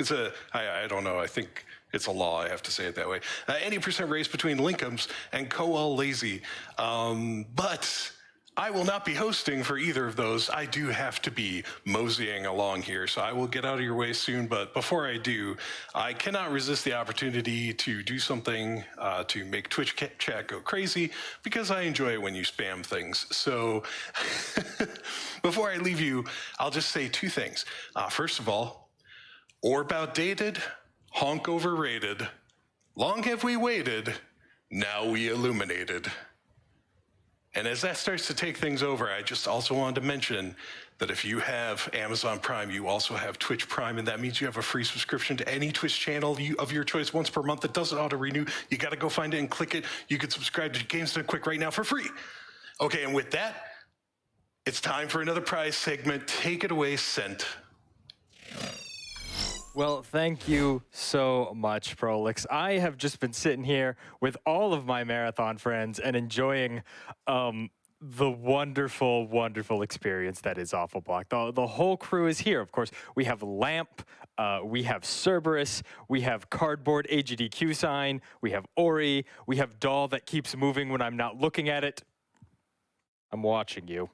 I don't know, I think it's a law, I have to say it that way. Any percent race between Linkums and Coal Lazy. But I will not be hosting for either of those. I do have to be moseying along here, so I will get out of your way soon. But before I do, I cannot resist the opportunity to do something to make Twitch chat go crazy, because I enjoy it when you spam things. So before I leave you, I'll just say two things. First of all, orb outdated, honk overrated. Long have we waited, now we illuminated. And as that starts to take things over, I just also wanted to mention that if you have Amazon Prime, you also have Twitch Prime, and that means you have a free subscription to any Twitch channel of your choice once per month that doesn't auto-renew. You got to go find it and click it. You can subscribe to Games Done Quick right now for free. Okay, and with that, it's time for another prize segment. Take it away, Scent. Well, thank you so much, Prolix. I have just been sitting here with all of my marathon friends and enjoying the wonderful, wonderful experience that is Awful Block. The whole crew is here. Of course, we have Lamp, we have Cerberus, we have Cardboard AGDQ sign, we have Ori, we have Doll that keeps moving when I'm not looking at it. I'm watching you.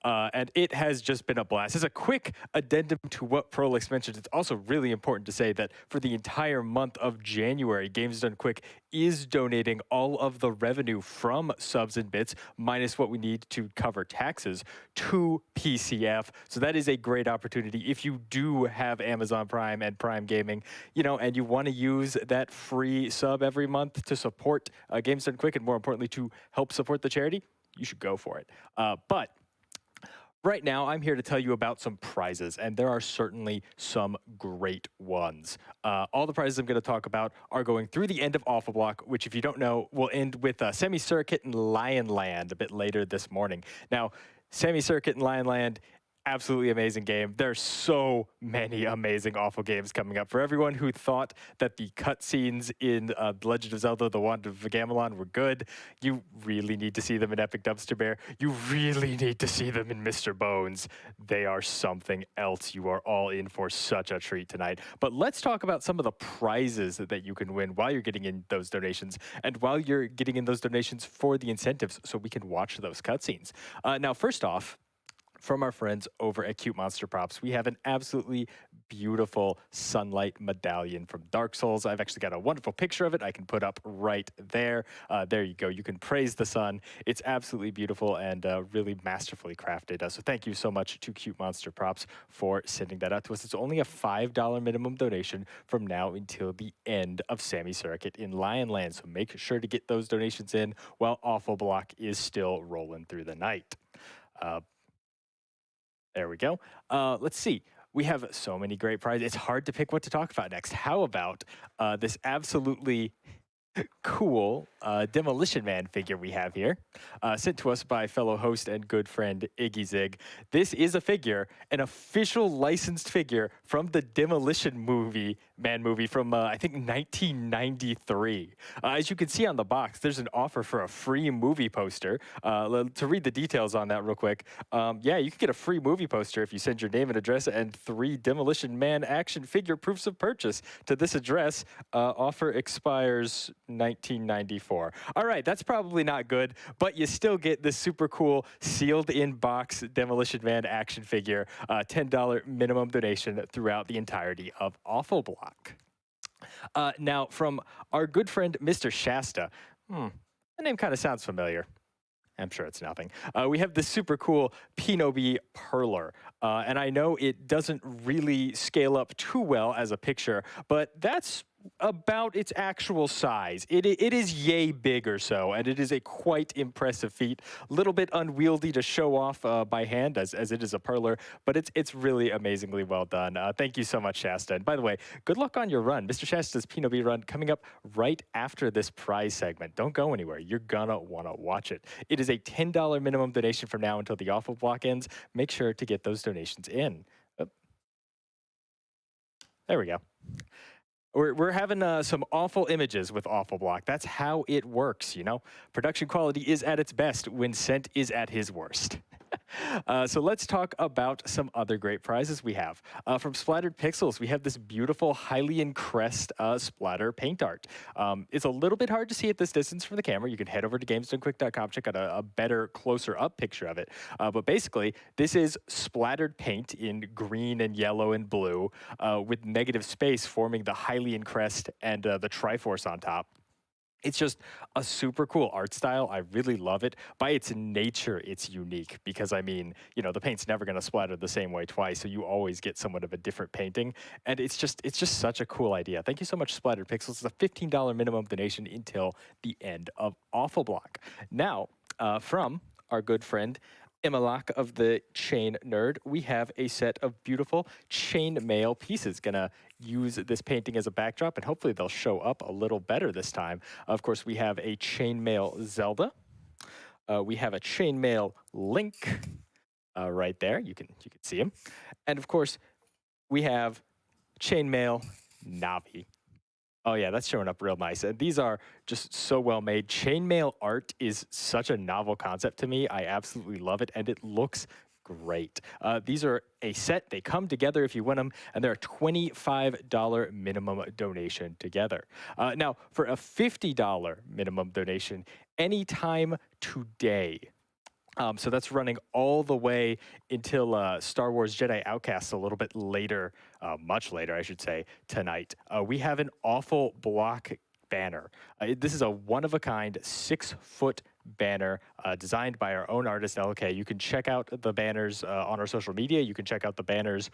And it has just been a blast. As a quick addendum to what Prolix mentioned, it's also really important to say that for the entire month of January, Games Done Quick is donating all of the revenue from subs and bits, minus what we need to cover taxes, to PCF. So that is a great opportunity. If you do have Amazon Prime and Prime Gaming, you know, and you want to use that free sub every month to support Games Done Quick, and more importantly, to help support the charity, you should go for it. But right now, I'm here to tell you about some prizes, and there are certainly some great ones. All the prizes I'm going to talk about are going through the end of Awful Block, which, if you don't know, will end with Semi-Circuit and Lionland a bit later this morning. Now, Semi-Circuit and Lionland, absolutely amazing game. There's so many amazing Awful games coming up. For everyone who thought that the cutscenes in The Legend of Zelda: The Wand of Gamelon were good, you really need to see them in Epic Dumpster Bear. You really need to see them in Mr. Bones. They are something else. You are all in for such a treat tonight. But let's talk about some of the prizes that you can win while you're getting in those donations, and while you're getting in those donations for the incentives so we can watch those cutscenes. Now, first off, from our friends over at Cute Monster Props, we have an absolutely beautiful sunlight medallion from Dark Souls. I've actually got a wonderful picture of it I can put up right there. There you go. You can praise the sun. It's absolutely beautiful and really masterfully crafted. So thank you so much to Cute Monster Props for sending that out to us. It's only a $5 minimum donation from now until the end of Sammy Circuit in Lionland. So make sure to get those donations in while Awful Block is still rolling through the night. There we go. Let's see. We have so many great prizes. It's hard to pick what to talk about next. How about this absolutely cool Demolition Man figure we have here, sent to us by fellow host and good friend Iggy Zig. This is a figure, an official licensed figure from the Demolition Man movie from, I think, 1993. As you can see on the box, there's an offer for a free movie poster. To read the details on that real quick, yeah, you can get a free movie poster if you send your name and address and 3 Demolition Man action figure proofs of purchase to this address. Offer expires 1994. All right, that's probably not good, but you still get this super cool sealed in box Demolition Man action figure, $10 minimum donation throughout the entirety of Awful Block. Now, from our good friend Mr. Shasta, the name kind of sounds familiar. I'm sure it's nothing. We have this super cool Pinobi Perler. And I know it doesn't really scale up too well as a picture, but that's about its actual size. It is yay big or so, and it is a quite impressive feat. A little bit unwieldy to show off by hand, as it is a Perler, but it's really amazingly well done. Thank you so much, Shasta. And by the way, good luck on your run. Mr. Shasta's Pinobi run coming up right after this prize segment. Don't go anywhere. You're gonna want to watch it. It is a $10 minimum donation from now until the Awful Block ends. Make sure to get those donations in. There we go. We're having some awful images with Awful Block. That's how it works, you know? Production quality is at its best when Scent is at his worst. So let's talk about some other great prizes we have. From Splattered Pixels, we have this beautiful Hylian Crest splatter paint art. It's a little bit hard to see at this distance from the camera. You can head over to gamesdonequick.com, check out a better, closer up picture of it. But basically, this is splattered paint in green and yellow and blue with negative space forming the Hylian Crest and the Triforce on top. It's just a super cool art style. I really love it. By its nature, it's unique because, I mean, you know, the paint's never going to splatter the same way twice, so you always get somewhat of a different painting. And it's just such a cool idea. Thank you so much, Splattered Pixels. It's a $15 minimum donation until the end of Awful Block. Now, from our good friend Imalak of the Chain Nerd, we have a set of beautiful chainmail pieces. Gonna use this painting as a backdrop, and hopefully they'll show up a little better this time. Of course, we have a chainmail Zelda. We have a chainmail Link right there. You can see him, and of course, we have chainmail Navi. Oh yeah, that's showing up real nice. And these are just so well made. Chainmail art is such a novel concept to me. I absolutely love it, and it looks great. These are a set. They come together if you win them, and they're a $25 minimum donation together. Now, for a $50 minimum donation, anytime today, so that's running all the way until Star Wars Jedi Outcasts a little bit later, much later, I should say, tonight. We have an Awful Block banner. This is a one-of-a-kind 6-foot banner designed by our own artist, LK. You can check out the banners on our social media. You can check out the banners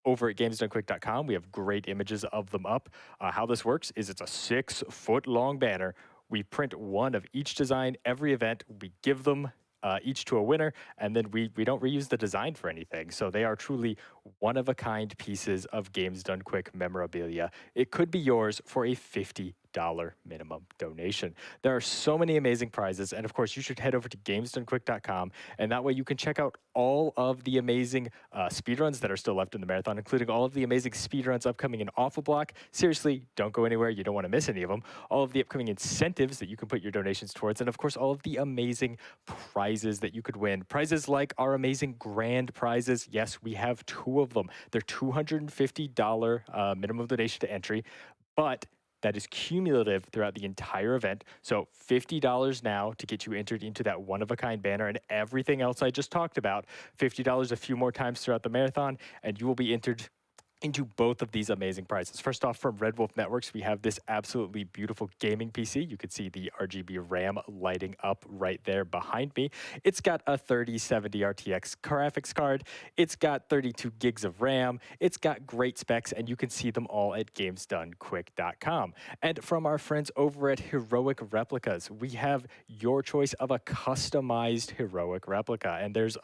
over at gamesdonequick.com. We have great images of them up. How this works is it's a 6-foot-long banner. We print one of each design every event. We give them each to a winner, and then we don't reuse the design for anything. So they are truly one-of-a-kind pieces of Games Done Quick memorabilia. It could be yours for a $50 minimum donation. There are so many amazing prizes, and of course, you should head over to gamesdonequick.com, and that way you can check out all of the amazing speedruns that are still left in the marathon, including all of the amazing speedruns upcoming in Awful Block. Seriously, don't go anywhere. You don't want to miss any of them. All of the upcoming incentives that you can put your donations towards, and of course, all of the amazing prizes that you could win. Prizes like our amazing grand prizes. Yes, we have 2 of them. They're $250 minimum donation to entry, but that is cumulative throughout the entire event. So $50 now to get you entered into that one-of-a-kind banner and everything else I just talked about. $50 a few more times throughout the marathon, and you will be entered into both of these amazing prizes. First off, from Red Wolf Networks, we have this absolutely beautiful gaming PC. You can see the RGB RAM lighting up right there behind me. It's got a 3070 RTX graphics card. It's got 32 gigs of RAM. It's got great specs, and you can see them all at gamesdonequick.com. And from our friends over at Heroic Replicas, we have your choice of a customized Heroic replica, and there's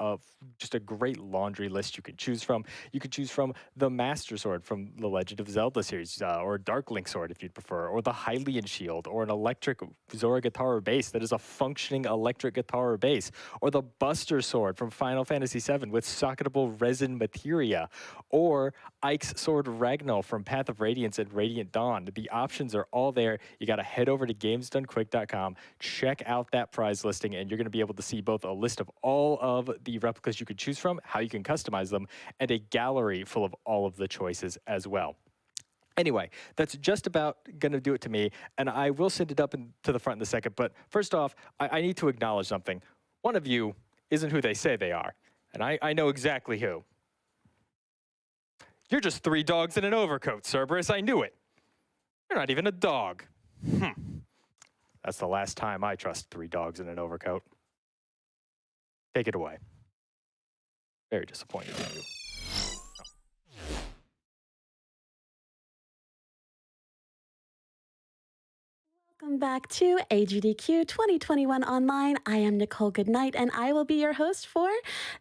just a great laundry list you can choose from. You can choose from the Master Sword from the Legend of Zelda series, or a Dark Link Sword if you'd prefer, or the Hylian Shield, or an electric Zora guitar bass that is a functioning electric guitar bass, or the Buster Sword from Final Fantasy VII with socketable resin materia, or Ike's Sword Ragnall from Path of Radiance and Radiant Dawn. The options are all there. You got to head over to gamesdonequick.com, check out that prize listing, and you're going to be able to see both a list of all of the replicas you could choose from, how you can customize them, and a gallery full of all of the choices as well. Anyway, that's just about going to do it to me, and I will send it up to the front in a second. But first off, I need to acknowledge something. One of you isn't who they say they are, and I know exactly who. You're just 3 dogs in an overcoat, Cerberus. I knew it. You're not even a dog. That's the last time I trust 3 dogs in an overcoat. Take it away. Very disappointed in you. Welcome back to AGDQ 2021 Online. I am Nicole Goodnight, and I will be your host for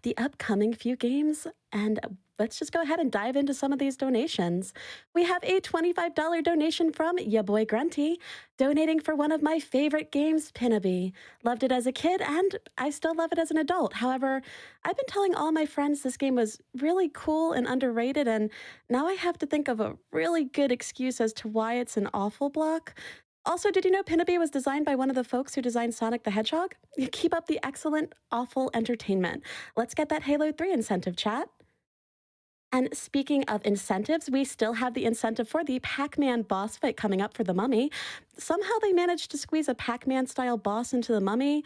the upcoming few games and let's just go ahead and dive into some of these donations. We have a $25 donation from ya boy Grunty, donating for one of my favorite games, Pinnaby. Loved it as a kid, and I still love it as an adult. However, I've been telling all my friends this game was really cool and underrated, and now I have to think of a really good excuse as to why it's an awful block. Also, did you know Pinnaby was designed by one of the folks who designed Sonic the Hedgehog? Keep up the excellent, awful entertainment. Let's get that Halo 3 incentive, chat. And speaking of incentives, we still have the incentive for the Pac-Man boss fight coming up for the Mummy. Somehow they managed to squeeze a Pac-Man style boss into the Mummy.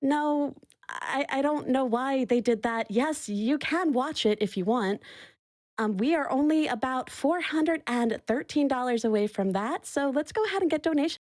No, I don't know why they did that. Yes, you can watch it if you want. We are only about $413 away from that, so let's go ahead and get donations.